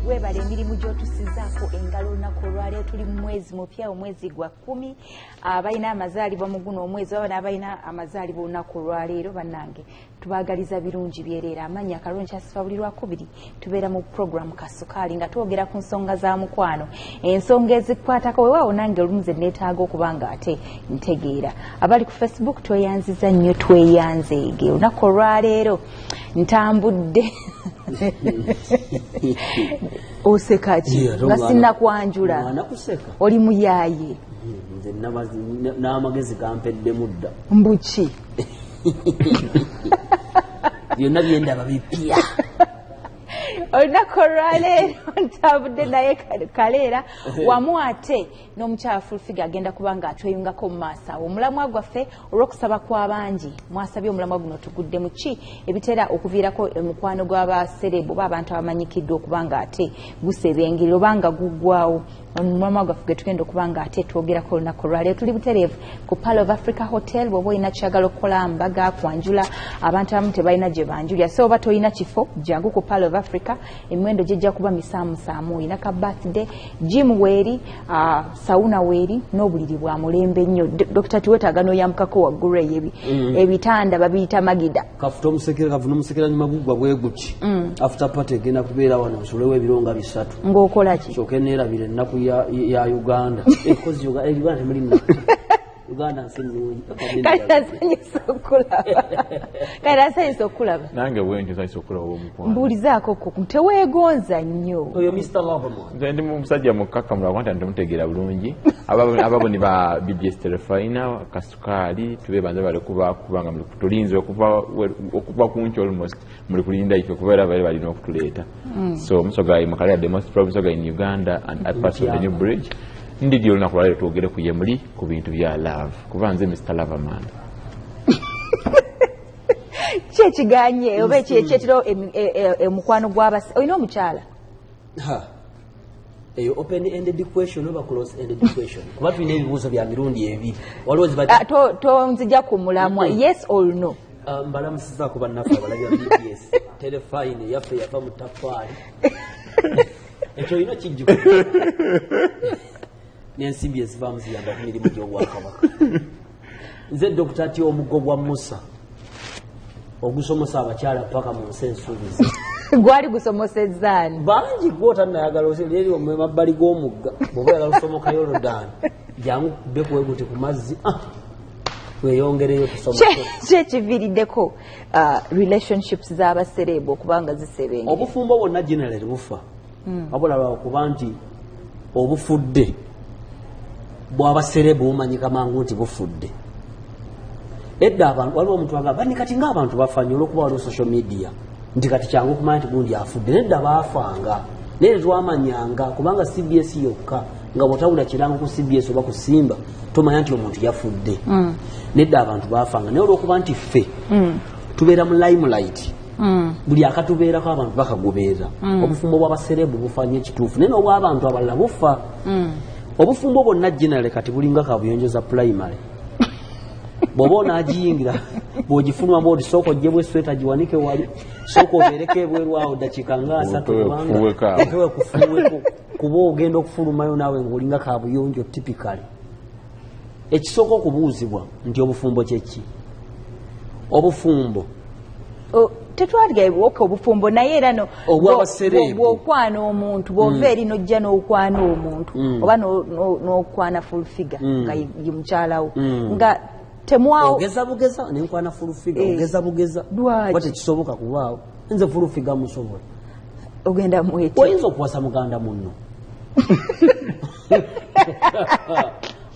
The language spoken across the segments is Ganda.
webale emirimu gy'otusizaako engalo olunaku olwaleero tuli mu mwezi mupya omwezi gwa 10 abalina amazaalibwa mu guno omwezi waba n'abalina amazaalibwa olunaku olwaleero bannange tubaagaliza birungi byereera amannya akalungi kyasifa buli lwakubiri tubeera mu programu Kasukaali nga twogera ku nsonga za mukwano ensonga ezikwatako weewaawo nange olumu ze neetaaga okuba nga ate ntegeera abali ku Facebook tweyanziza nnyo tweyanzeege olunaku olwaleero ntambudde oseka ki nga sinnakwanjula oli muyaaye n'amagezi gampedde mudda mbuki byonna byendaba bipya olunaku olwaleero ntambudde naye kaleera wamu ate n'omukyafu Figa agenda kuba nga atweyungako mu maaso awo omulamwa gwaffe olw'okusaba kw'abangi mwasabye omulamwa guno tugudde mu ki ebitera okuviirako omukwano gw'abaserebu oba abantu abamanyikiddwa okuba nga ate gusebengerera oba nga guggwawo omulamwa gwaffe gwe tugenda okuba nga ate twogerako olunaku olwaleero tuli butereevu ku Pearl of Africa Hotel bw'oba olina kyagala okukola mbaga kwanjula abantu abamu tebalina gye banjulira so oba tolina kifo jangu ku Pearl of Africa emiwendo gyejja kuba misaamusaamu olina ka birthday gym weeri sauna weeri n'obuliri bwa mulembe nnyo Dr. Tiwetaaga n'oyambukako waggulu eyo ebitanda babiyita magida kafuta omusekera kafu n'omusekera nyuma guggwa bwe guki after party egenda kubeera wano nsolewo ebironga 3 ng'okola ki kyokka neerabira ennaku ya Uganda ekozi Uganda temuli nnaku Uganda nsinungi kayasanyisa okulaba nange bwentyo nsanyisa okulaba omukwano mbuulizaako teweegonza nnyo oyo Mr. Loverman nze ndi musajja mukkakamula kwanta ntemutegeera bulungi ababoni ba BBS Terefina Kasukaali tube banze bali kubanga tulinze okuva kunki almost muli kulinda ife kubeera bali balina okutuleeta so Musoga Makalya the most probably Musoga in Uganda and at parts of the new bridge ndidi olunaku lwaleero twogere ku yemuli ku bintu bya love kuba nze Mr. Loverman kyekiganye oba ekyetiro omukwano gw'abasi olina omukyala eyo open-ended question oba close-ended question kuba tulina ebibuuzo bya mirundi ebiri tonzija ku mulamwa yes or no mbalamusizaako bannaffe abalabya BBS Terefine yaffe yava mu tafaali ekyo olina kijjuko n'ensimbi ezivaamu ziyamba ku mirimu gy'obwakabaka nze Dr. Tio Omugobwa Musa ogusomesa abakyala paka mu nsi ensuubizi gwali gusomosezzaani bangi gwotannayagala eri mabbali g'omugga bw'oba oyagala okusomoka Yorodani jangu kubbe kuweguti ku mazzi weyongereyo kyekiviiriddeko relationships z'abaserebu okuba nga zisebenge obufumbo bwonna generally bufa wabula lwakuba nti obufudde bw'abaserebu bumanyika mangu nti bufudde edda abantu waliwo omuntu agamba bani kati ng'abantu bafanye olw'okuba waliwo social media nti kati kyangu okumanya nti gundi afudde nedda baafanga naye twamanyanga kubanga CBS yokka nga bw'otawulira kirango ku CBS oba ku Simba tomanya nti omuntu yafudde nedda abantu baafanga naye olw'okuba nti ffe tubeera mu limelight buli akatubeerako abantu bakagobeera obufumbo bw'abaserebu bufanye ekituufu naye n'obw'abantu abalala bufa obufumbo bwonna generally kati bulinga kabuyonjo za primary bw'oba onaagiyingira bw'ogifunwamu oti sooka oggyebwa esweta giwanike wali sooka obeereko ebweru awo dakiika nga 3 kubanga ekewe kufuuweko kuba ogenda okufulumayo naawe ng'olinga kabuyonjo typically ekisooka okubuuzibwa nti obufumbo kyeki obufumbo tetwaligaoka obufumbo naye era bw'okwana omuntu bw'ova eri n'ojja n'okwana omuntu oba n'okwana full figure nga ye mukyalawo nga temwawo ogeza bugeza nenkwana full figure ogeza bugeza bwate kisoboka kubaawo nze full figure musobola ogenda mweti oyinza okuwasa muganda munno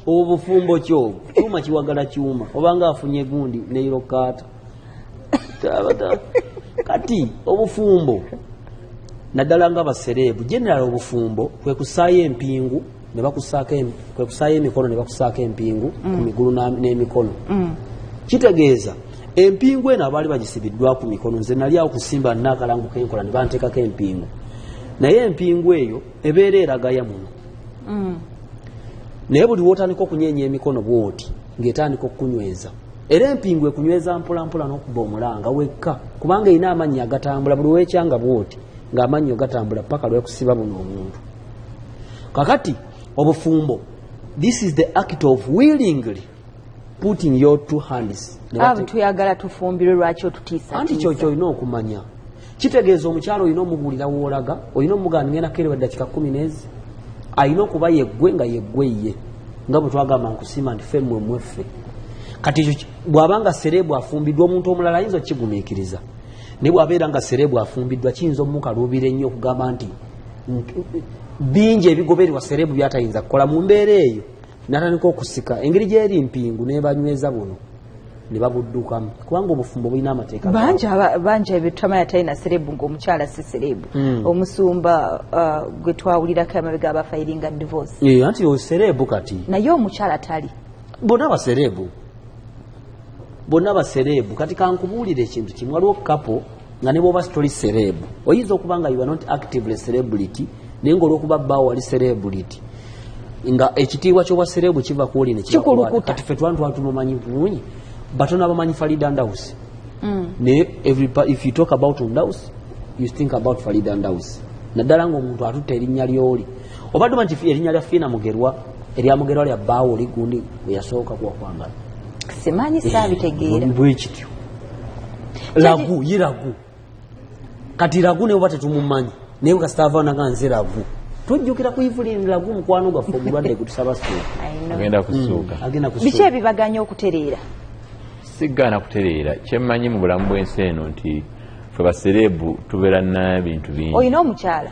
obufumbo kyo kyuma kiwagala kyuma obanga afunye gundi neirokaata kati obufumbo naddala nga baserebu general obufumbo kwe kusaayo empingu ne bakusaako kwe kusaayo emikono ne bakusaako empingu ku migulu n'emikono kitegeeza empingu eno abaali bagisibiddwa ku mikono nze nali awo kusimba nakalangu kenkola ne banteekako empingu naye empingu eyo ebeera eragaya muno naye buli wootandika okunyeenya emikono bw'oti ng'etandika okukunyweza era empingu ekunyweza mpola mpola n'okuba omulanga wekka kubanga erina amannya agatambula buli weekyanga bw'oti ng'amannyo gatambula paka lwekusiba buno omuntu. Kakati obufumbo, this is the act of willingly putting your two hands. Tuyagala tufumbirwe lwaki otutiisa. Anti kyokyo olina okumanya. Kitegeeza omukyalo olina omubuulira woolaga, olina omugamba ngenda kere dakika 10 n'ezi. Alina okuba yeggwe nga yeggwe ye. Nga bwe twagamba nkusiima nti ffe mweffe. Kati ekyo bw'abanga serebu afumbiddwa omuntu omulala ayinza okukigumiikiriza. Ne bw'abeera nga serebu afumbiddwa kiyinza omukaluubira ennyo okugamba nti bingi ebigobererwa serebu byatayinza kukola mu mbeera eyo. Natandika okusika engeri gy'eri mpingu n'ebanyweza buno ne babuddukamu kubanga obufumbo bulina amateeka. Bangi ebitutamanya talina serebu ng'omukyala si serebu. Omusumba gwe twawulirako emabega abafayiringa divorce. Anti yo serebu kati. Naye omukyala tali. Bonna baserebu kati kankubuulira ekintu kimu waliwo kapo nga ne bw'oba sitori serebu oyinza okuba nga you are not actively celebrity naye ng'olwokuba bbaawo wali celebrity nga ekitiibwa ky'obwa serebu kiva ku oli ne kikulukuta. Kati ffe twamumanyi bulungi batono abamanyi Farida Ndawusi. Naye if you talk about Ndawusi you think about Farida Ndawusi. Naddala ng'omuntu atutta erinnya ly'oli obadde omanyi erinnya lya Fiina Mugerwa eryamugerwa lya bbaawo oli gundi we yasooka kuwakwambala. Simanyi saabitegeera. Bwekityo. Lagu yiragu. Kati Lagu ne bwate tumumanyi. Naye kasitava naga nze Lagu. Tujjukira ku Evelyn Lagu mukwano gaffe omulwadde gutusaba sooka. Agenda kusuuka. Biki ebibaganya okutereera? Sigaana kutereera. Kyemmanyi mu bulamu bw'ensi eno nti ffe baserebu tubeera n'ebintu bingi. Oyina omukyala?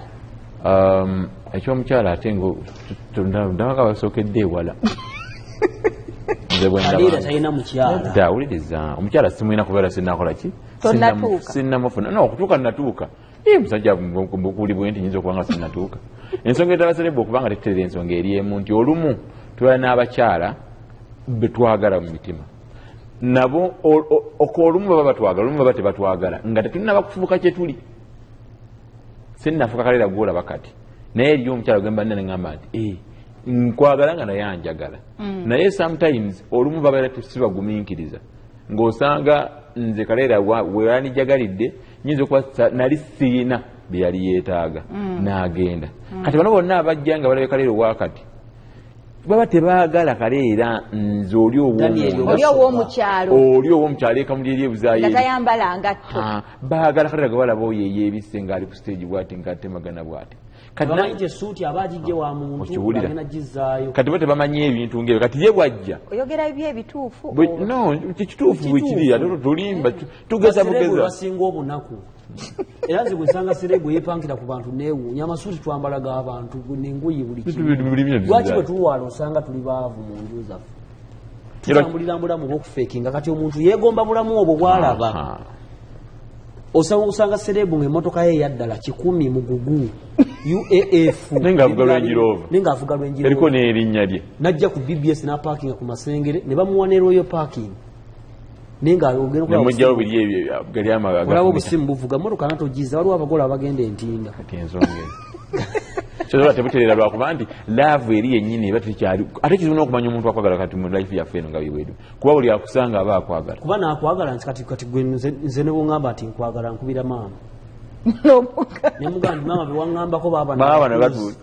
Ekyomukyala ate ndabanga basookedde ewala. Kalira talina mukyala. Dawuliriza omukyala simulina kubeera sinnakola ki? Sinnamufuna. No, okutuuka nnatuuka. Musajja bukuli bwe nti nyinza okuba nga sinnatuuka. Ensonga etalaserebwa okubanga tetutereera ensonga eri emu nti olumu tubeera n'abakyala be twagala mu mitima. Nabo olumu baba batwagala, olumu baba tebatwagala nga tetulinaba kufuuka kye tuli. Sinnafuuka Kalira gw'olaba kati. Naye eriyo omukyala gwe mba neŋŋamba nti nkwagala nga naye anjagala. Naye sometimes olumu babeera tusibagumiikiriza ng'osanga nze Kalira we yandijagalidde nyinza okuba nali siina bye yali yeetaaga n'agenda. Kati bano bonna abajja nga balabe Kalira owakati baba tebaagala Kalira nze oli ow'omukyalo ekamuli eri ebuzaayo tayambala ngatto. Baagala Kalira gwe balaba oyo eyeebisse ng'ali ku stage bw'ati ng'atemagana bw'ati. Kati bo tebamanyi ebintu ng'ebyo kati ye bw'ajja oyogera eby'ebituufu. No, kituufu bwe kiri ate tulimba tugeza bugeza. Basinga obunaku era nze bwe nsanga serebu yeepankira ku bantu neewuunya amasuuti twambalaga abantu n'engoye buli kimu. Lwaki bwe tuwaala osanga tuli baavu mu nju zaffe tutambulira bulamu bw'okufeekinga kati omuntu yeegomba bulamu obwo bw'alaba. Osanga serebu ng'emmotoka ye eyaddala 10 mugugu UAF nenga avuga Lwenjirova eriko n'erinnya lye najja ku BBS n'aparkinga ku Masengere ne bamuwa ne Royal Parking nenga ogenda nemujjawo biri ebyo gali amaga olaba obusimu buvuga mmotoka natogiza waliwo abagole abagenda entinda kati ensonga kyozola tebutereera lwakuba nti laavu eri yennyini eba tekyali ate kizima n'okumanya omuntu akwagala kati mu life yaffe eno nga bwebwedu kuba buli akusanga aba akwagala kuba naakwagala nti kati gwe nze ne bw'oŋŋamba nti nkwagala nkubira maama nemugamba maama bewaŋŋambako baaba nebatuuza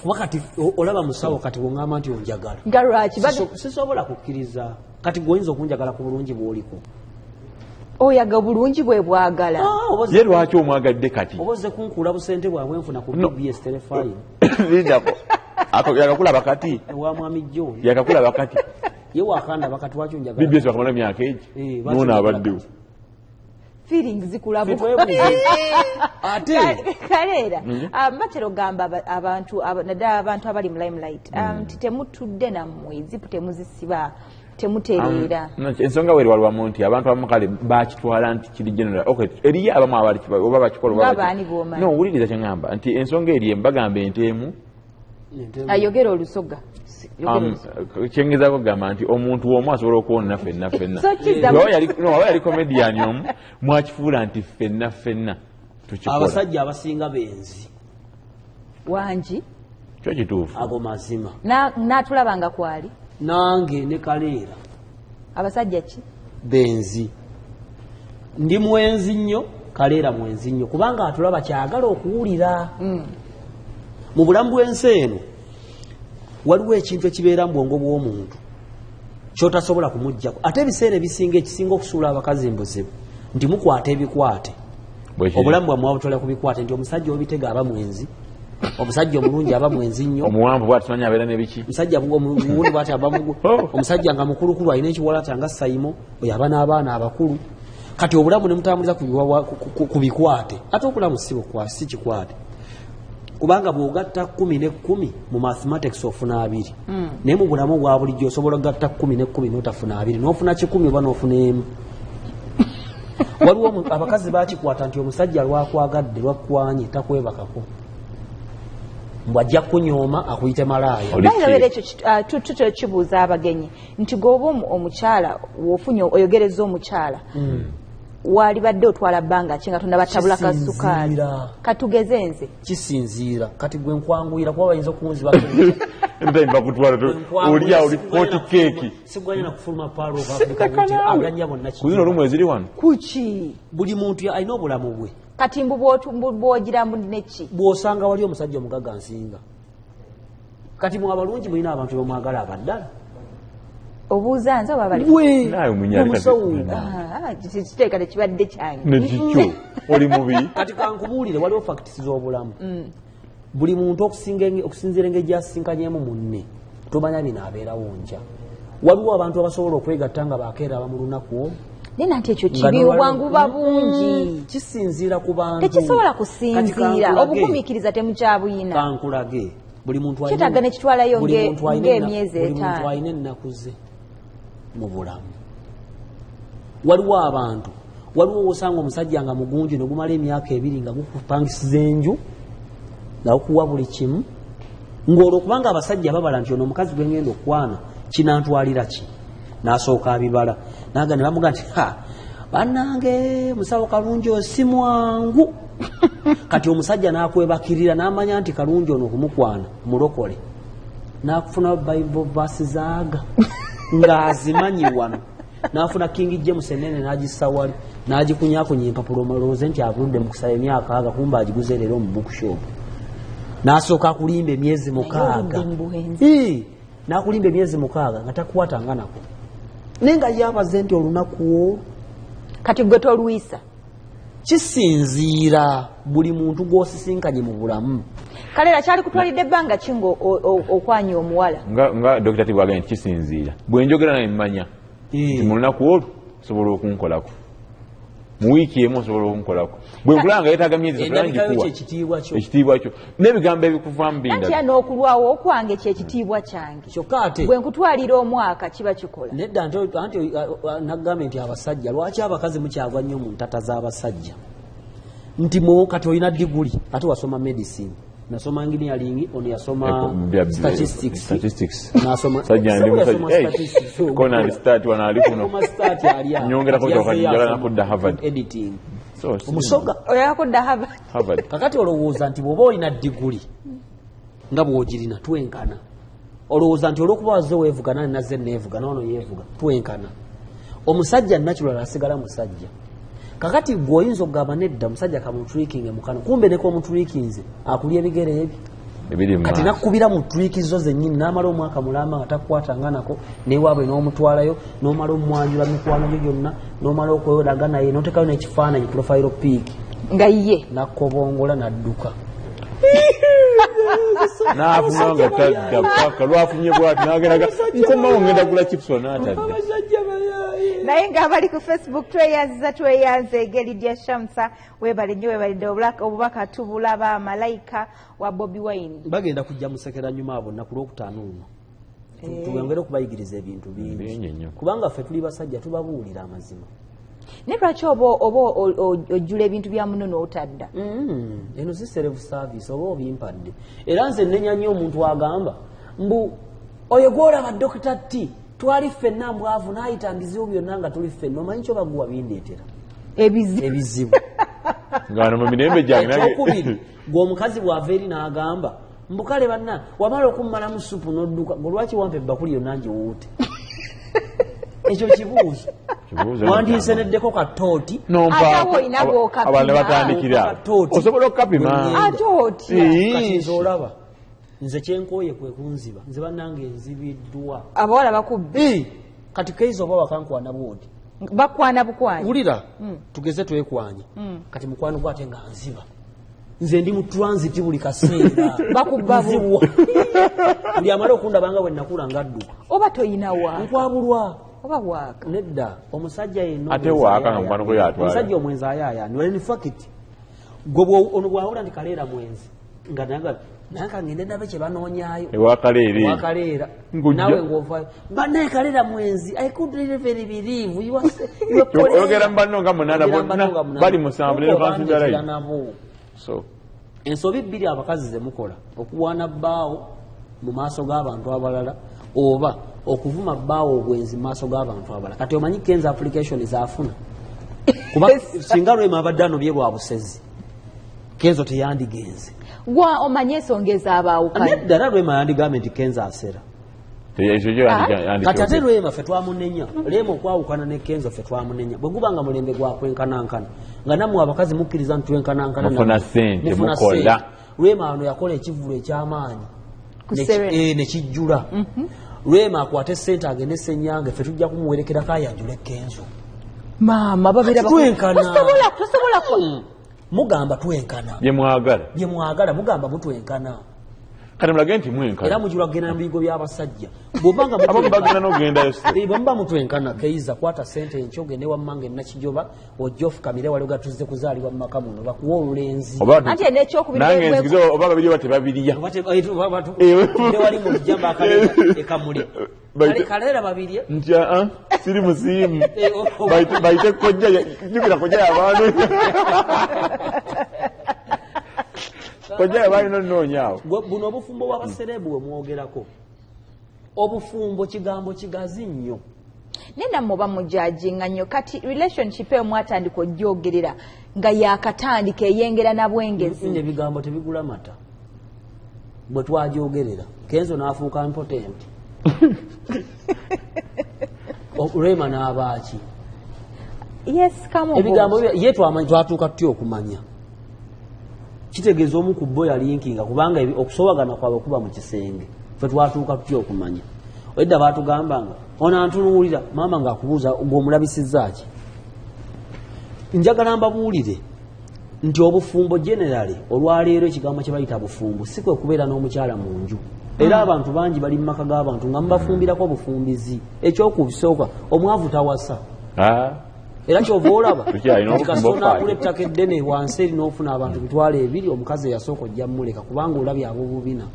kuba kati olaba musawo kati bw'oŋŋamba nti onjagala nga lwaki sisobola kukkiriza kati gweoyinza okunjagala ku bulungi bw'oliko oyaga bulungi bwe bwagala ye lwaki omwagadde kati oba ozze kunkuula busente bwabwe nfuna ku BBS telefayini yakakulaba kati ewa mwami John yakakulaba kati ye wakandaba kati lwaki onjagala BBS wakamala emyaka egi noona abaddewo feelings zikulabu ate Kalera batero gamba abantu naddala abantu abali mu limelight nti temutudde nammwe zipu temuzisiba temutereera ensonga weri waliwamu nti abantu abamu kale bakitwala nti kiri general eriyo abamu oba bakikola no wuliriza kyeŋŋamba nti ensonga eri embagamba enteemu ayogera olusoga kyengezaako kugamba nti omuntu omu asobola okuwona ffenna oba yali comedian omu mwakifuula nti ffenna tukikola abasajja abasinga benzi wangi kyo kituufu ago mazima n'atulabanga kwali nange ne Kalera abasajja ki benzi ndi mwenzi nnyo Kaleera mwenzi nnyo kubanga atulaba kyagala okuwulira. Mu bulamu bw'ensi eno waliwo ekintu ekibeera mu bwongo bw'omuntu kyotasobola kumuggyako ate ebiseera ekisinga okusuula abakazi mbuzibu nti mukwate ebikwate obulamu bwammwe wabutwala ku bikwate nti omusajja obitega aba mwenzi omusajja omulungi aba mwenzi nnyo omuwanvu bw'atumanyi abeera n'ebiki omusajja omuwundi bw'ati aba omusajja nga mukulukulu alina ekiwalata nga sayimo oyo aba n'abaana abakulu kati obulamu ne mutambuliza ku bikwate ate okulamu si kikwate kubanga bw'ogatta 10 ne 10 mu mathematics ofuna 2 naye mu bulamu bwa bulijjo osobola okugatta 10 ne 10 n'otafuna 2 n'ofuna 10 oba n'ofuna emu. Waliwo abakazi bakikwata nti omusajja lwakwagadde lwakwanye takwebakako mbwajja kunyooma akuyite malaaya. Bayinabera ekyo tutyo kibuuza abagenyi nti gwoba omukyala wofunye oyogereza omukyala wali badde otwala bbanga ki nga tonnabatabula ka sukaali katugeze nze kisinziira kati gwe nkwanguyira kuba bayinza okunziba ntayimba kutwala olya oli 40 keeki sigwanya na kufuluma paalo of Africa aganya bonna kuzino olumu eziri wano kuki buli muntu alina obulamu bwe kati mbubwogira neki bw'osanga wali omusajja omugaga nsinga kati mwe abalungi mulina abantu bemwagala abaddala obuuza nze oba bali kiteeka tekibadde kyange nekikyo oli mubi kati kankubuulire waliwo facts z'obulamu buli muntu okusinziira engeri gyasinkanyemu munne tomanya bino abeerawo nja waliwo abantu abasobola okwegatta nga bakeera mu lunaku olwo naye nti ekyo kibi obwangu buba bungi kisinziira ku bantu tekisobola kusinziira obugumiikiriza temukyabuyina kankulage buli muntu kyetaaga nekitwalayo ng'emyezi 5 buli muntu alina ennaku ze mu bulamu. Waliwo osanga omusajja nga mugunju negumala emyaka 2 nga gukupangisiza enju nga gukuwa buli kimu ng'olwo kubanga abasajja babala nti ono omukazi gwe ngenda okwana kinantwalira ki n'asooka abibala naga ne bamuga nti bannange musawo Kalungi si mwangu kati omusajja n'akwebakirira n'amanya nti Kalungi ono okumukwana mulokole n'akufuna Bible verses aga ng'azimanyi wano n'afuna King James enene n'agissa wali n'agikunyakunya empapula omulowooze nti avudde mu kusaba emyaka aga kumba agiguze leero mu bookshop n'asooka akulimba emyezi 6 n'akulimba emyezi 6 nga takukwatanga nako naye nga yabaze nti olunaku olwo kati gwe tolwisa kisinziira buli muntu gw'osisinkanye mu bulamu. Kaleera kyali kutwalidde ebbanga kingo okwanya omuwala nga Dr. Tibwagala nti kisinziira bwe njogera naye mmanya mu lunaku olwo osobola okunkolako mu wiiki emu osobola okunkolako bwe nkulanga yeetaaga myezi endabikayo ekitiibwa kyo n'ebigambo ebikuvaamu bingi anti n'okulwawo okwange kyekitiibwa kyange kyokka ate bwe nkutwalira omwaka kiba kikola nedda anti nagambye nti abasajja lwaki abakazi mukyava nnyo mu ntata z'abasajja nti kati olina diguli ate wasoma medicine nasoma engineering ono yasoma statistics nasoma kona ali start wana ali kuno nyongera ko jogala nakudda Harvard editing omusoga oyakudda Harvard kakati olowooza nti bw'oba olina diguli nga bw'ogirina twenkana olowooza nti olw'okuba wazze weevugana nazze neevuga n'ono yeevuga twenkana omusajja natural asigala musajja kakati gwoyinza okugamba nedda musajja kamutwikinge mukano kumbe neko omutwikinze akulya ebigere ebyo kati nakubira mu twikizo zennyini n'amala omwaka mulamba nga takukwatanga nako newaabwe n'omutwalayo n'omala omwanjula mikwano gyo gyonna n'omala okweyodaga naye n'otekayo n'ekifaananyi profile pic nga ye nakobongola n'adduka naafunanga tadda paka lwafunye bwati nageraga nkomawo ngenda gula chips n'atadda naye ng'abali ku Facebook tweyanze egeri lya Shamsa webale nnyo webalidde obubaka tubulaba malayika wa Bobi Wine bagenda kujja musekera nyuma abo na kulwokutaano uno tubengere okubayigiriza ebintu bingi kubanga ffe tuli basajja tubabuulira amazima ne lwaki oba ojjula ebintu bya muno n'otadda eno si self service oba obimpadde era nze nnenya nnyo omuntu agamba mbu oyo gwolaba Dr. T twali ffenna mbwavu n'ayita mbizibu byonna nga tuli ffenna omanyi kyo baguwa bindeetera ebizibu ngano mu mirembe gyange ekyokubiri gw'omukazi bw'ava eri n'agamba mbukale banna wamala okummalamu supu n'odduka ng'olwaki wampa ebbakuli yonna ngiwuute ekyo kibuuzo wandiseneddeko katooti abantu batandikira osobola okukapima kati olaba nze kyenkooye kwe kunziba nze bannange nzibiddwa abawala bakubbi kati keizo oba wakankwana bwoti bakwana bukwanya wulira tugeze twekwanye kati mukwano gwate nga nziba nze ndi mu transit buli kaseera bakubbabuwa buli amala okundabanga bwe nakula ngadduka oba toyina wa nkwabulwa oba waka nedda omusajja yenno ate waka nga mukwano gwe yatwala omusajja omwenzi ayaayani in fact gwe ono bwawula nti kaleera mwenzi nga nanka ngende ndabe kye banoonyaayo ewakaleera nawe ng'ovaayo bannaye kaleera mwenzi I could really believe oyogera mu banno nga munaana bali musanvu leero kansigalayo so ensobi bbiri abakazi ze mukola okuwaana bbaawo mu maaso g'abantu abalala oba okuvuma bbaawo obwenzi mu maaso g'abantu abalala kati omanyi kenza application zaafuna kuba singa lwema abadde anobye lwa busezi kenzo teyandigenze gwa omanye ensonga ezabaawukanye ddala lwema yandigambye nti kenzo asera kati ate lwema ffe twamunenya lema okwawukana ne kenzo ffe twamunenya bwe gubanga mulembe gwakwenkanankana nga nammwe abakazi mukkiriza nti twenkanankana mufuna ssente mukola lwema ano yakola ekivulo ekyamaanyi nekijjula lwema akwate ssente agende senyange ffe tujja kumuwerekerako ayanjule kenzo maama babeeratosobola mugamba twenkana byemwagala mugamba mutwenkana kati mulage nti mwenkana era mujula kugenda mu bigo by'abasajja bagenda n'ogendayo bwemuba mutwenkana keiza kwata ssente enkyo ogende wammange nakijoba ojja ofukamire wali ogatuzze kuzaalibwa mu maka muno bakuwa olulenzi nange nzigize oba babiri bate babirya wali mu lujjamba akaleera ekamuli kaleera babirye nti siri musiimu bayite kojja jukira kojja yabantu kojja balina nnoonyaawo buno obufumbo bw'abaserebu bwe mwogerako obufumbo kigambo kigazi nnyo nena muba mujajinga nnyo kati relationship eyo mwatandika ojjogerera nga yakatandika eyengera na bwengezi ebigambo tebigula mata bwe twajogerera kenzo n'afuuka impotent lwema n'abaaki ebigambo ye twatuuka tutya okumanya kitegeeza omu ku bo yalinkinga kubanga okusobagana kwabwe kuba mu kisenge ffe twatuuka tutya okumanya edda baatugambanga ono antunuulira maama ng'akubuuza gweomulabisizza ki njagala mbabuulire nti obufumbo generali olwaleero ekigambo kye bayita bufumbo si kwe kubeera n'omukyala mu nju era abantu bangi bali mu maka g'abantu nga mubafumbirako obufumbizi ekyokubisooka omwavu tawasa era kyova olaba kasonakula ettaka eddene wansi eri n'ofuna abantu bitwala ebiri omukazi eyasooka ojja mmuleka kubanga olabye ab'obubina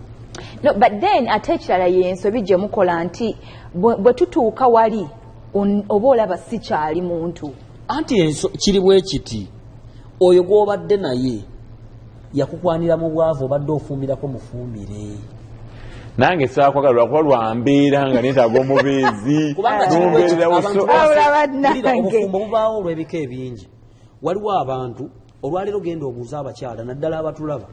but then ate ekirala yensobi gye mukola nti bwe tutuuka wali oba olaba si kyali muntu anti kiri bwe kiti oyo gw'obadde naye yakukwanira mu bwavu obadde ofumbirako mufumbire nange saakwagala lwakuba lwambeera nga neetaaga omubeezi obufumbo bubaawo olw'ebika ebingi waliwo abantu olwaleero genda obuuza abakyala naddala abatulaba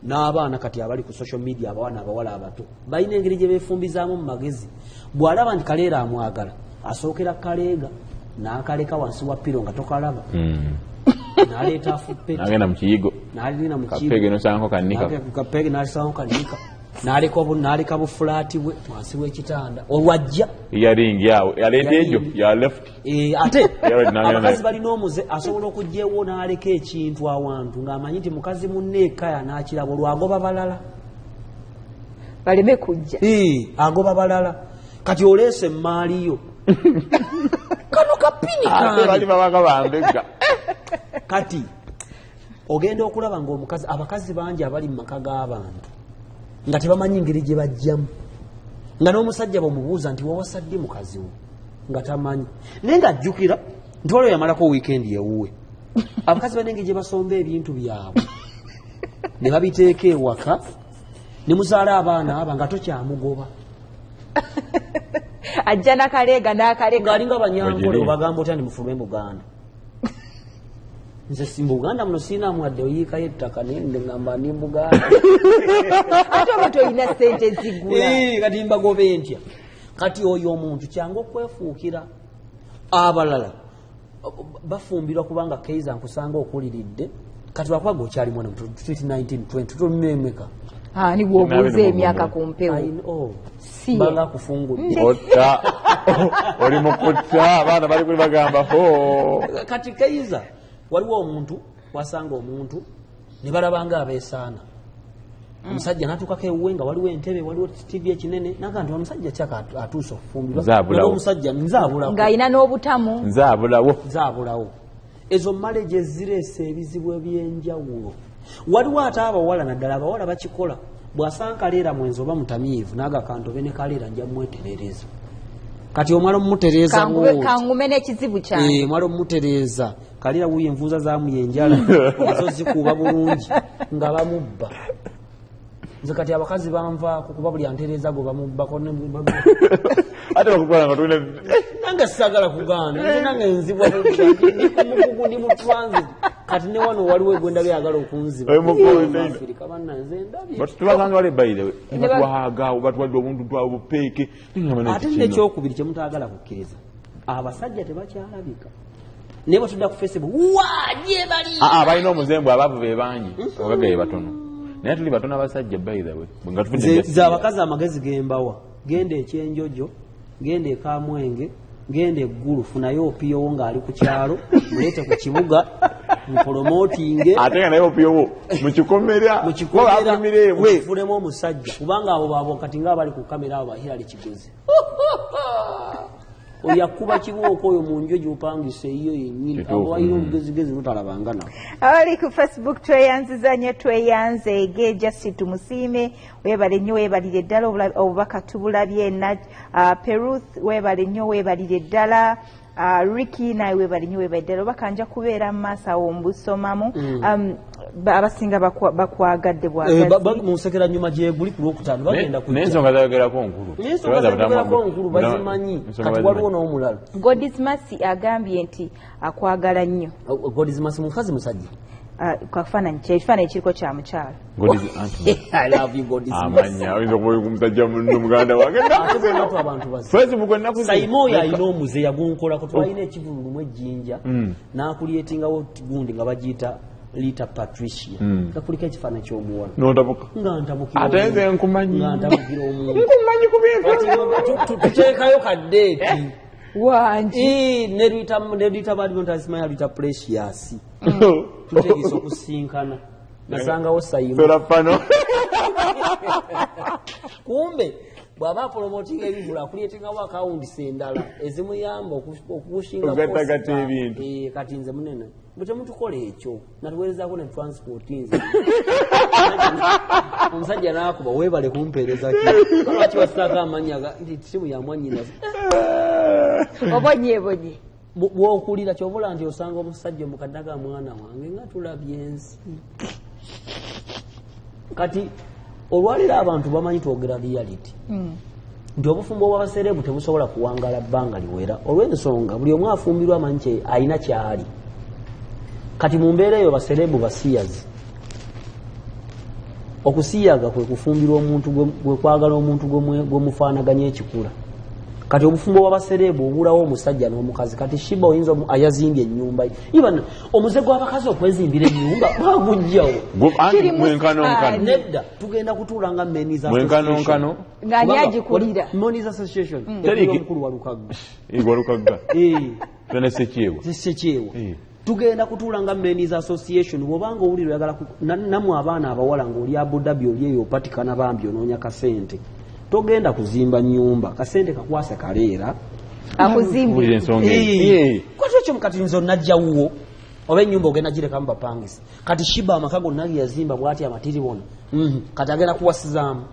n'abaana kati abali ku social media abawana abawala abato balina engeri gye beefumbizaamu mu magezi bw'alaba nti kaleera amwagala asookera kaleega n'akaleka wansi wa piro nga tokalaba n'aleeta afuppeti n'agenda mu kiyigo n'alina mu kapeege n'osangako kapeege n'alisangako kanika n'aleka bufulaati bwe wansi w'ekitanda olwajja yaringi awo yaleeta egyo ya left ate abakazi balina omuze asobola okujja ewo n'aleka ekintu awantu ng'amanyi nti mukazi munne ekaya n'akiraba olwagoba balala baleme kujja agoba balala kati oleese emaaliyo kano kapini bali babaka bambega kati ogenda okulaba ng'omukazi abakazi bangi abali mu maka g'abantu nga tebamanyi ngeri gye bajjamu nga n'omusajja bwemubuuza nti wawasadde mukazi wo nga tamanyi naye ng'ajjukira nti waliwo yamalako wiikendi ewuwe abakazi balina engeri gye basomba ebintu byabwe ne babiteeka ewaka ne muzaala abaana aba nga tokyamugoba ajja nakaleega n'akaleka ng'alinga banyankole obagamba otya ndi mufuluma Buganda nze si Buganda muno siina mwadde oyiikayo ettaka nende ngamba ndi Buganda ate oba toyina ssente zigula kati mbagobe ntya kati oyo omuntu kyangu okwefuukira abalala bafumbirwa kubanga keiza nkusanga okuliridde kati bakwaga okyali mwana 1920 tutomimemeka ani bwobuuza emyaka ku mpewo banga kufungudde oli mukutta abaana bali kuli bagamba kati keiza waliwo omuntu wasanga omuntu ne balabanga abeesaana omusajja n'atuukako ewuwe nga waliwo entebe waliwo tv ekinene naga nti omusajja kyaka atuuse okufumbirwa omusajja nzaabulawo ng'alina n'obutamu nzaabulawo ezo maleje zireesa ebizibu ebyenjawulo waliwo ate abawala naddala abawala bakikola bw'asanga kaleera mwenzi oba mutamiivu naga kantobe ne kaleera nja mweterereza kati omwala omumutereeza kangume n'ekizibu kyange omwala omumutereeza kaleera wuyo envuuza zaamuyenjala nazo zikuuba bulungi nga bamubba nze kati abakazi banvaako kuba buli antereeza go bamubbako ate bakukola nga tulina nange sagala kugaana nze nange nzibwa mukugu ndi mu transit kati ne wano waliwo egwenda byagala okunziba Afrika bannanze ndabye tubasanga wali bayirewe batwagaawo batuwadde obuntu bwawe bupeeke ate nekyokubiri kyemutagala kukkiriza abasajja tebakyalabika naye batudda ku Facebook waje bali balina omuzembe abaavu be bangi abagagga be batono naye tuli batono abasajja bayirewe ze abakazi amagezi gembawa genda ekyenjojo genda ekamwenge genda eggulu funayo opiyowo ng'ali ku kyalo muleete ku kibuga mupolomotinge ate nga naye opiyowo mukikomera mukifulemu omusajja kubanga abo baabo kati ngaabali ku kamera abo bahirali kigozi oyakuba kibooko oyo mu njo gyopangisa eyo yennyini abo balina obugezigezi butalabanga nabo abali ku Facebook tweyanziza nnyo tweyanze Justin tumusiime weebale nnyo weebalire eddala obubaka tubulabye Peruth weebale nnyo weebalire eddala Ricky naye weebale nnyo weebale eddala obubaka nja kubeera mu maaso awo mbusomamu abasinga bakwagadde bwagazi munsekera nyuma gyeguli ku lwokutaano bagenda naye ensonga zayogerako nkulu bazimanyi kati waliwo n'omulala Godismasi agambye nti akwagala nnyo Godismasi mukazi musajja kafaananyi ekifaananyi kiriko kya mukyala amanya oyinza okuba omusajja munno muganda wange sayima oyo alina omuze yagunkolako twalina ekivululumu ejjinja n'akulyetingawo gundi nga bagiyita Lita Patricia kakuliko ekifaananyi ky'omuwala nga ntabukiraate nkumanyi omuntu tuteekayo kaddeeti wangi nerita badmontasimanya Lita Precious tutegeeza okusinkana nasangawo sayimafano kumbe bw'aba apolomotinga ebibula akulyetingawo akawundisa endala ezimuyamba okukushingagatagata ebintu kati nze munene bwe temutukola ekyo natuweerezaako ne transport nze omusajja n'akuba weebale kumpeereza lwaki wasitaako amannya nti ttimu yamwanyina obonyebonye bw'okulira kyobula nti osanga omusajja omukaddaga mwana wange nga tulabye ensi kati olwaliro abantu bamanyi twogera reality nti obufumbo bw'abaserebu tebusobola kuwangala bbanga liwera olw'ensonga buli omu afumbirwa amanyi alina kyali kati mu mbeera eyo baserebu basiyazi okusiyaga kwe kufumbirwa omuntu gwe kwagala omuntu gwe mufaanaganya ekikula kati obufumbo bw'abaserebu obulawo omusajja n'omukazi kati shiba oyinza ayazimbye ennyumba even omuze gw'abakazi okwezimbira ennyumba bagujjawo nedda tugenda kutuula nga Men's Association ng'ani agikulira Men's Association omukulu walukagga sekyewa tugenda kutuula nga Men's Association bw'obanga owulira oyagala namwe abaana abawala ng'oli Abu Dhabi oli eyo opatikana bambi onoonya kasente togenda kuzimba nyumba kasente kakwase kaleera akuzimbire kwatyo ekyo kati nzo najjawuwo oba ennyumba ogenda girekamu bapangisa kati shiba amaka gonna yazimba bwati amatiri bona kati agenda kuwasizaamu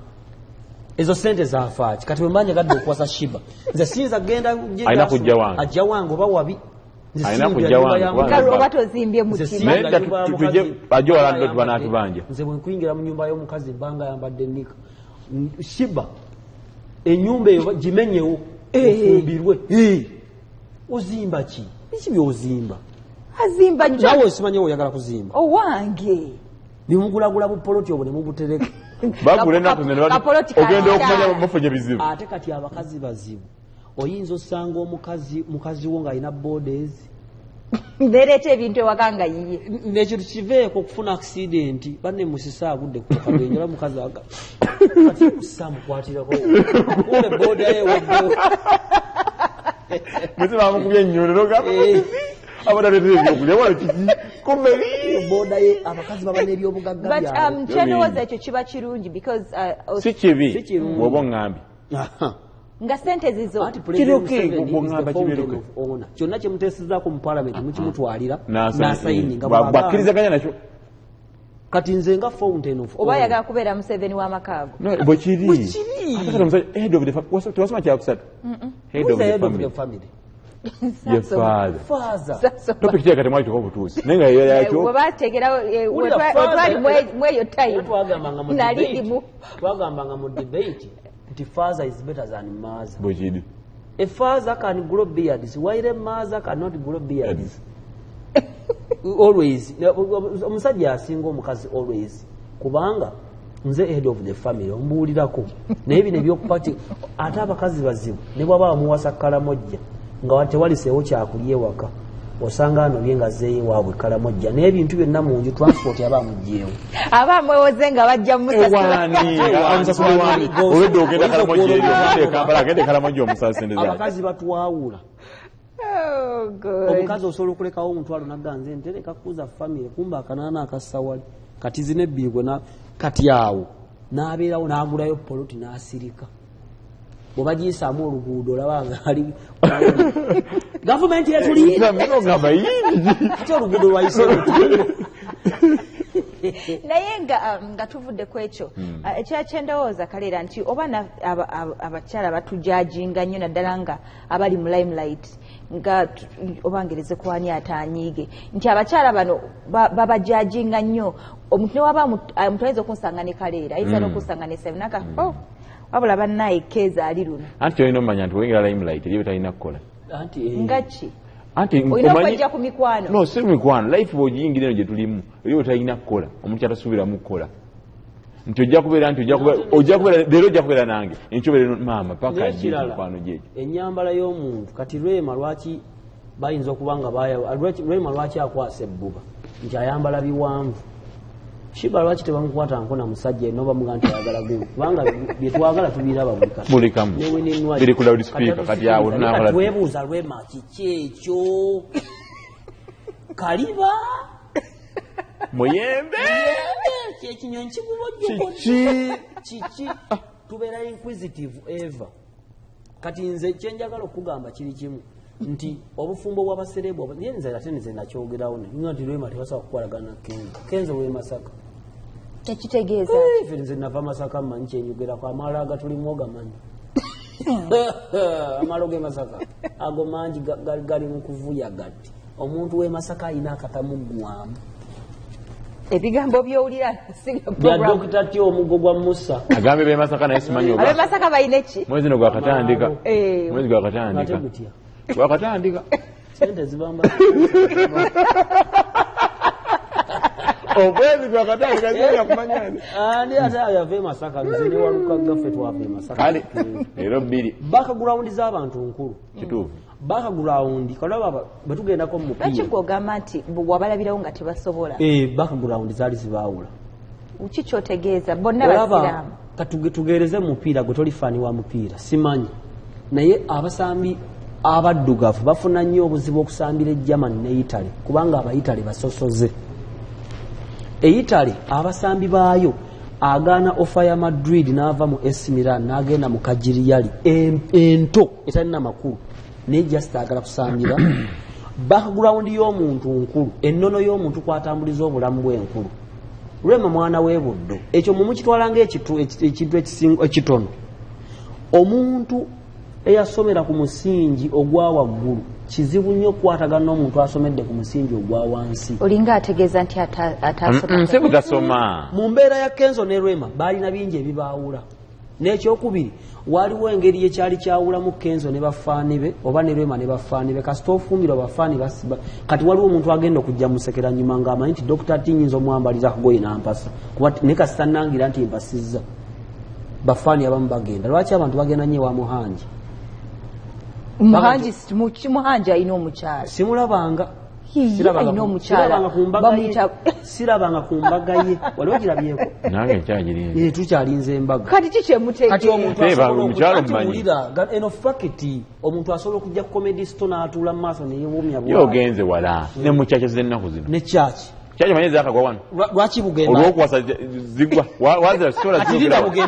ezo sente zafaaki kati wembanja gadde okuwasa shiba nze siyinza kugenda ajja wange oba wabi oba tozimbye nze bwenkuyingira mu nyumba y'omukazi bbanga yambadde nika shiba enyumba eyo gimenyewo ofumbirwe ozimba ki biki byozimba azimba nawe osimanye oyagala kuzimba owange bimugulagula bupoloti obwo ne mubutereka bagula ennaku ogenda okumanya mufunye bizibu ate kati abakazi bazibu oyinza osanga mukazi wo ng'alina borders nereeta ebintu ewaka nga yiye nekintu kiveeko okufuna accident banne musisa agudde ku kabenjola mukazi aga kati kussa mukwatirako ule boda yewadde musi bamukubye ennyolero abadateteebyokulya kiki kumeri boda ye abakazi baba n'ebyobugagga byabwe kyenowooza ekyo kiba kirungi because si kibi bw'oba oŋŋambye nga sente zizo kyonna kyemuteesezaako mu palamenti mukimutwalira n'asayininga bwakkirizaganya nakyo kati nze nga fountain of oba yagala kubeera Museveni w'amakaago bwekiri tewasoma kyakusatu head of the family ye father topic kyeka temwakituka obutuusi naye nga yakyo webategerawo wetwali mweyo time twagambanga mu debate nti father is better than mother. Bwekiri a father can grow beards while a mother cannot grow beards. Always omusajja asinga omukazi always kubanga nze head of the family ombuulirako naye bino ebyokupati ate abakazi bazibu ne bwaba bamuwasa kalamojja nga tewaliseewo kyakulya ewaka osanga anobye nga zeeyo waabwe kalamojja n'ebintu byonna mu nju transport aba amugjeewo aba amwewoze nga bajja mumusasulaolwedde ogenda kalamojja eyo Kampala agende kalamojja omusala sente zaabwe abakazi batwawula omukazi osobola okulekawo omutwalo nagganze ntereka kuza famire kumba akanaana akassawali kati zina ebbiri gwe kati awo n'abeerawo n'agulayo poloti n'asirika bwe bagiyisaamu oluguudo olabanga ali gavumenti yetuliira ate oluguudo lwayise naye nga tuvudde ku ekyo ekyakyendowooza kaleera nti oba abakyala batujajinga nnyo naddala nga abali mu limelight nga obangereze kwani atanyiige nti abakyala bano babajajinga nnyo omuntu newaba mutwayinza okunsanga ne kaleera ayinza n'okunsanga ne sevenaka wabula bannaye keeza ali luno anti olina omanya nti wengera limelight eriyo talina kukola ngaki anti olina okwejja ku mikwano no si mikwano life bw'ogiyingira eno gye tulimu eriyo talina kukola omuntu kyatasuubiramu kukola nti ojja kubeera leero ojja kubeera nange enkyobeera maama paka mikwano gyegyo ennyambala y'omuntu kati Rwema lwaki bayinza okuba nga Rwema lwaki akwasa ebbuba nti ayambala biwanvu Shiba lwaki tebamukwata nkona musajja eno bamuga nti ayagala gwe kubanga byetwagala tubiraba buli kamu biri ku loudspeaker kati awo tunakola twebuuza Rwema kiki ekyo kaliba muyembe kyekinyonyi kikubojjoko kiki tubeera inquisitive eva kati nze kyenjagala okugamba kiri kimu nti obufumbo bw'abaserebu yenze ate nze nakyogerawo nga nti Rwema tebasobola kukolagana Kenzo w'e Masaka tekitegeeza nze nava Masaka mmanyi kyenyogerako amalo agatulimu ogamanyi amalo g'e Masaka ago mangi gali mu kuvuya gati omuntu w'e Masaka alina akatamuggwamu ebigambo byowulira bya Dr. Tio omugo gwa Musa agambe b'e Masaka naye simanyi oba ab'e Masaka balina ki mwezi no gwakatandika mwezi gwakatandika wakatandika sente zibamba obwezi gwakatandika zina kumanyani ani ata yave Masaka nzine waluka gaffe twave Masaka kale leero bbiri background z'abantu nkulu kituufu background kalaba betugendako mu mupiira ekyo ogamba nti wabalabirawo nga tebasobola background zaali zibaawula uki kyotegeeza bonna basiraamu katugeereze mu mupiira gwe tolifaani wa mupiira simanyi naye abasambi abaddugavu bafuna nnyo obuzibu okusambira e Germany ne Italy kubanga Abayitale basosoze Italy abasambi baayo agaana ofa ya Madrid n'ava mu AC Milan n'agenda mu Kajiriyali ento etalina makulu ne just agala kusambira background y'omuntu nkulu ennono y'omuntu kwatambuliza obulamu bw'enkulu Rwema mwana w'ebuddo ekyo mumukitwalanga ekintu ekitono omuntu eyasomera ku musingi ogwa waggulu kizibu nnyo okukwatagana n'omuntu asomedde ku musingi ogwa wansi olinga ategeeza nti atasoma nse butasoma mu mbeera ya Kenzo ne Rwema baalina bingi ebibaawula n'ekyokubiri waliwo engeri yekyali kyawulamu Kenzo ne bafaani be oba ne Rwema ne bafaani be kasita ofumbira bafaani basiba kati waliwo omuntu agenda okujja musekera nyuma ng'amanyi nti Dr. Tinyinza omwambaliza kugoyi n'ampasa kuba ne kasita nangira nti mpasizza bafaani abamu bagenda lwaki abantu bagenda nnyo ewa Muhanji muhanji alina omukyala simulabanga sirabanga ku mbaga ye wali ogirabyeko nange nkyagirinze tukyalinze embaga kati kikyemutegekati omuntwulira eno fakiti omuntu asobola okujja ku comedy store n'atuula mu maaso neyewomya yogenze wala ne mu kyakyo z'ennaku zino ne kyaki kyaki manye zakagwa wano lwaki bugemba olwokuwasa zigwa wazira sitola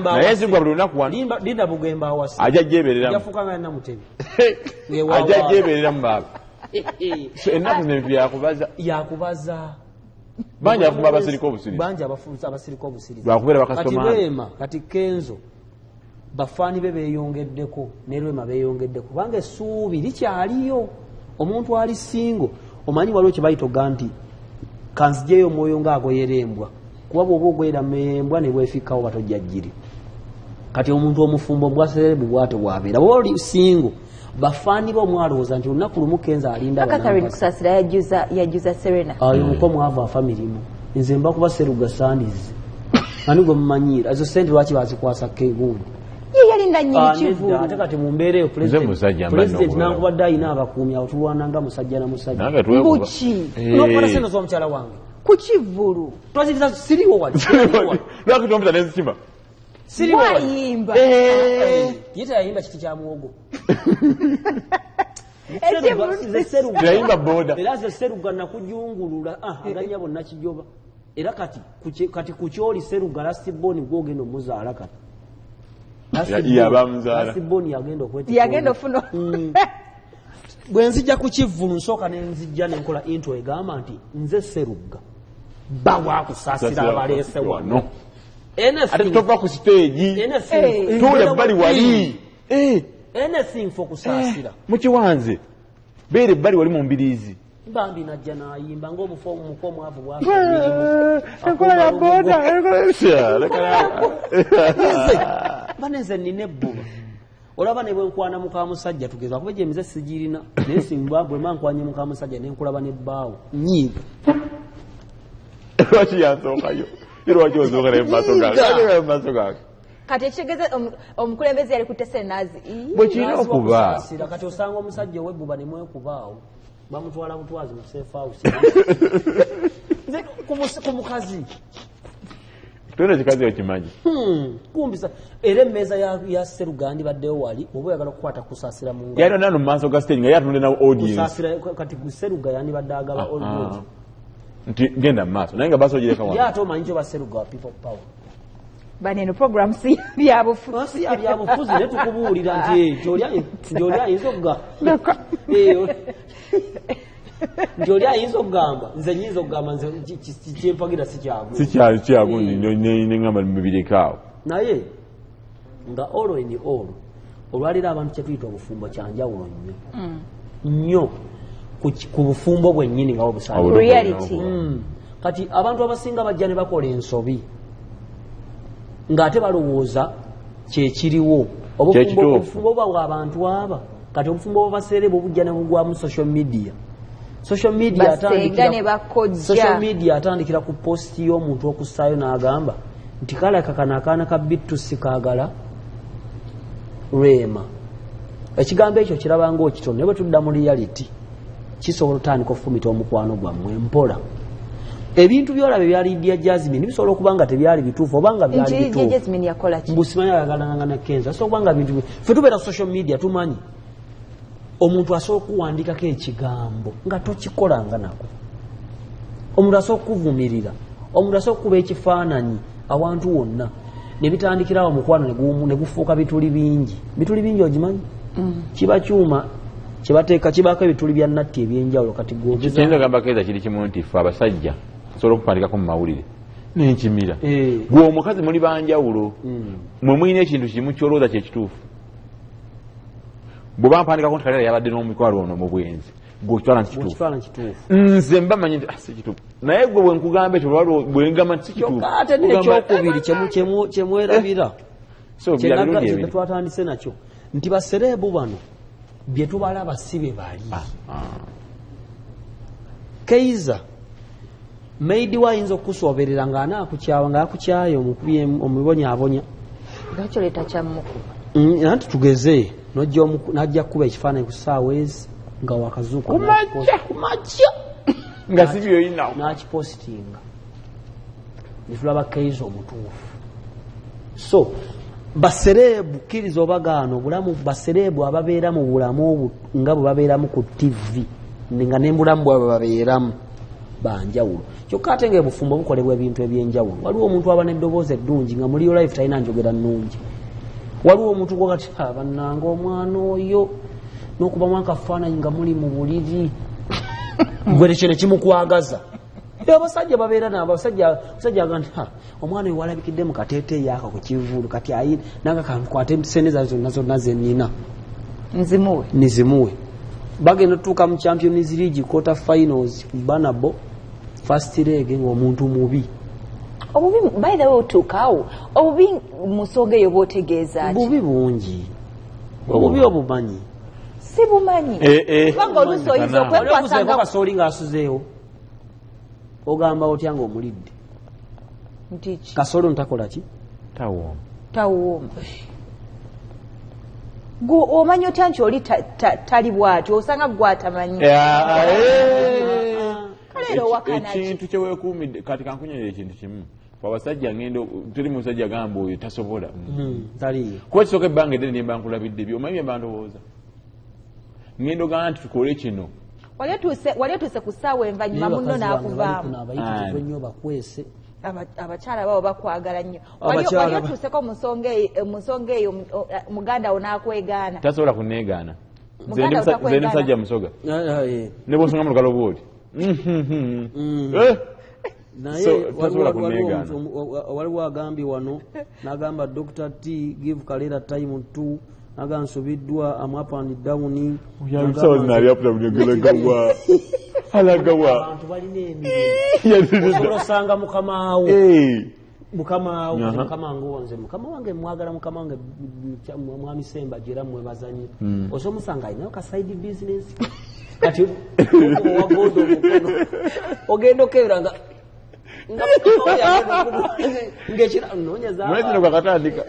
naye zigwa buli lunaku wano linda bugemba awasi ajja jeebereramu yafuuka nga namutebi ajja jeebereramu baaba ennaku zino yakubaza bangi afumba abasirika obusirizi bangi abasirika obusirizi lwakubeera bakasitoma kati Kenzo bafaani be beeyongeddeko ne Rwema beeyongeddeko kubanga essuubi likyaliyo omuntu ali singo omanyi waliwo kye bayitoga nti kanzijeyo omwoyo ng'agoyera embwa kuba bw'oba ogwera membwa ne bwefikkawo batojja jjiri kati omuntu omufumbo bwaserebu bwate bwabeera bw'oba oli singo bafaani be omwalowooza nti olunaku lumu Kenzo alinda Catherine Kusasira yajuza Serena muko mwavu afa mirimu nze mba kuba Seruga Sandizi ani gwe mumanyira ezo sente lwaki bazikwasa kegundi ye yalinda nnyini kivulu ate kati mu mbeera eyo president nankubadde ayina abakuumi awo tulwananga musajja na musajja mbuki nokola sente z'omukyala wange ku kivulu twaziriza siriwo wali lwaki tompita n'ezikima wayimba ye teyayimba kiti kya muwogo yayimba boda era ze Seruga nakujungulula aganya bonna kijoba era kati ku kyoli Seruga lasiboni gwogenda omuzaala kati lasiboni yagenda ofuna bwe nzijja ku kivulu nsooka nenzijja nenkola into egamba nti nze Seruga bawakusaasira abaleese wano ate tova ku siteegi tuule ebbali wali anything for kusaasira mukiwanze beera ebbali wali mu mbiriizi bambi najja n'ayimba ng'omuko omwavu enkola ya boda baneze nina ebbuba olaba ne bwenkwana muka musajja tugeza kuba gyemize sigirina naye simba bwema nkwanye muka musajja nenkulaba nebbaawo nyiiga lwaki yansookayo lwaki ozookera emaaso gange kati ekitegeeza omukulembeze yali kutte Serenazi bwekirina okuba kati osanga omusajja ow'ebbuba nemwekubaawo bamutwala butwazi mu safe house nze ku mukazi tona kikazi okimanyi kumbisa era emmeeza ya Seruga ndibaddewo wali oba oyagala okukwata kusaasira mu ngalo yali nano mu maaso ga stage nga yatunde nawo audience kati Seruga yandibadde agaba audience nti genda mu maaso naye nga basi ogireka wano ye ate omanyi kyo ba Seruga wa people power baneno program si byabufuzi byabufuzi ne tukubuulira nti oli ayinza okugamba nti oli ayinza okugamba nze nyinza okugamba nze kyempagira sikyali kyagundi neŋamba mubirekaawo naye nga all in all olwaliro abantu kyetuyita obufumbo kyanjawulo nnyo ku bufumbo bwennyini nga reality kati abantu abasinga bajja ne bakola ensobi ng'ate balowooza kyekiriwo obufumbo bwa abantu aba kati obufumbo bwabaseereba obujja ne bugwamu social media atandikira ku posti y'omuntu okussaayo n'agamba nti kalaka kano akaana ka Bittusi kaagala Rwema ekigambo ekyo kiraba ng'okitono naye bwe tudda mu reality kisobola otandika okufumita omukwano gwammwe mpola ebintu byolaba ebya Lydia Jasmine bisobola okuba nga tebyali bituufu oba nga byali bituufu mbusimanyi ayagalanga ne Kenzo asobola okuba nga bintu ffe tubeera social media tumanyi omuntu asobola okuwandikako ekigambo nga tokikolanga nako omuntu asobola okuvumirira omuntu asobola okuba ekifaananyi awantu wonna ne bitandikirawo omukwano ne gufuuka bituli bingi ogimanyi kiba kyuma kyebateeka kibaako ebituli bya natti ebyenjawulo kati kiyinza gamba Keza kiri kimu nti ffe abasajja tusobola okupandikako mu mawulire nenkimira gwe omukazi muli banjawulo mwe mulina ekintu kimu kyolowooza kyekituufu bwe bampandikako nti kalera yabadde n'omukwalo ono mu bwenzi gweokitwala nkituufu nze mba manyi nti si kituufu naye gwe bwenkugamba ekyo bwengamba nti si kituufu ate nekyokubiri kyemwerabira kye twatandise nakyo nti basereebu bano bye tubalaba si be bali Keiza maidi wayinza okukusoberera ng'anakukyawa ng'akukyaye omubonyaabonya ngakyo leeta kyamukuba Nanti tugeze najja kuba ekifaananyi ku ssaawa ezi nga wakazuuka kumakya nga si byoyina n'akipositinga ne tulaba keizo omutuufu. So basereebu kkiriza obagaano obulamu basereebu ababeera mu bulamu nga bwe babeeramu ku TV nga n'embulamu bwabwe babeeramu banjawulo. Kyokka ate nga ebufumbo bukolebwa ebintu ebyenjawulo. Waliwo omuntu aba n'eddoboozi eddungi nga muri life talina njogera nnungi. Waliwo omuntu gwogati bannanga omwana oyo n'okubamu akafaananyi nga muli mu buliri gwe ekyo ne kimukwagaza. Abasajja babeera n'abasajja aga nti omwana oyo walabikidde mu kateeteeyi aka ku kivulu kati ayi nanga kankwate sente zonna ze nnina nizimuwe. Bagenda otutuuka mu Champions League quarter finals Banabo first leg ng'omuntu mubi. Obubi by the way otuukaawo obubi mu nsonga eyo bw'otegeeza ati bubi bungi obubi obumanyi si bumanyi kubanga oluusi oyinza okwekwasanga kasooli ng'asuzeewo ogamba otya ng'omulidde ntiki kasooli ontakola ki tawooma gwe omanyi otya nti oli tali bw'ati osanga gwatamanyi ekintu kyeweekuumidde kati kankunyerera ekintu kimu abasajja ngendo tuli musajja gamba oyo tasobola kuba kisooka ebbanga eddene nemba nkulabidde byo omanyi byemba ndowooza ngendo gamba nti tukole kino wali otuuse ku ssaawa envanyuma munno n'akuvaamu abakyala babo bakwagala nnyo wali otuuseko mu nsonga eyo muganda wo n'akwegaana tasobola kuneegaana nze ndi musajja musoga ne bwosonga mu lugalo bwoti naye waliwo agambye wano n'agamba Dr. T give Kalera time 2 naga nsubiddwa am up and down abantu balina emirimu osanga mukama wange mwagala mukama wange mwami Semba jera mwebazanyi osomusanga alinayo ka side business kati wagodo mukono ogenda okeeranga mwezino kakatandika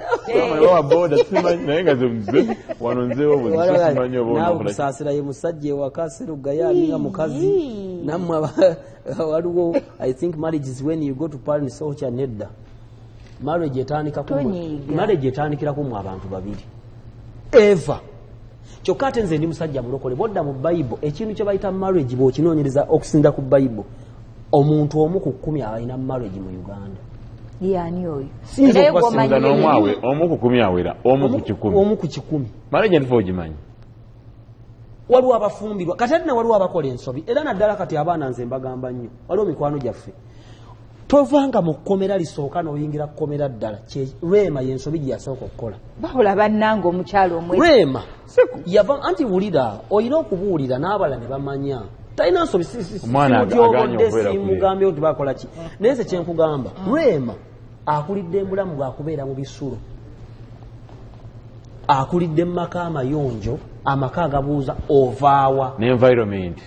wa boda simanyi naye nga nze wano nzeewo bwesimanyi obaokusaasira ye musajja ewaka Serugaya alinga mukazi nammwe waliwo I think marriage is when you go to parents ocha nedda marriage etandikiraku mu abantu babiri eva kyokka ate nze ndi musajja mulokole bodda mu Bible ekintu kye bayita marriage bw'okinoonyereza okusinda ku Bible omuntu omu ku 10 alina marriage mu Uganda yani oyo sinza n'omwawe omu ku 10 awera omu ku 10 marriage nfo ogimanyi waliwo abafumbirwa kati ate waliwo abakola ensobi era naddala kati abaana nze mbagamba nnyo waliwo mikwano gyaffe tovanga mu kkomera lisooka n'oyingira kkomera ddala Rema y'ensobi gye yasooka okukola babula bannanga omukyalo omwe Rema yava anti wulira olina okubuulira n'abala ne bamanya talina nsobi simugambye nti bakola ki naye nze kyenkugamba Rema akulidde embulamu bwakubeera mu bisulo akulidde mu maka amayonjo amaka agabuuza ovaawa n'environment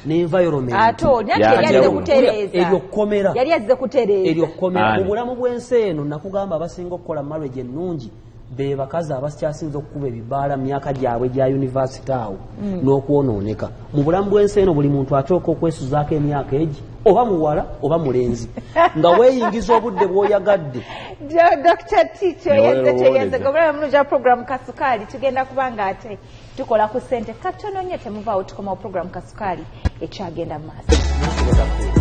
yali azze kutereeza eryo kkomera mu bulamu bw'ensi eno nakugamba abasinga okukola marriage ennungi be bakazi abakyasinza okukuba ebibaala mu myaka gyabwe gya yunivasite awo n'okwonooneka mu bulamu bw'ensi eno buli muntu atooka okwesuzaako emyaka egi oba muwala oba mulenzi nga weeyingiza obudde bw'oyagadde. Dr. Tito yenze gobulaba mulungi wa program Kasukaali tugenda kubanga ate tukola ku ssente katono nnyo temuvaawo tukomawo program Kasukaali ekyagenda mu maaso.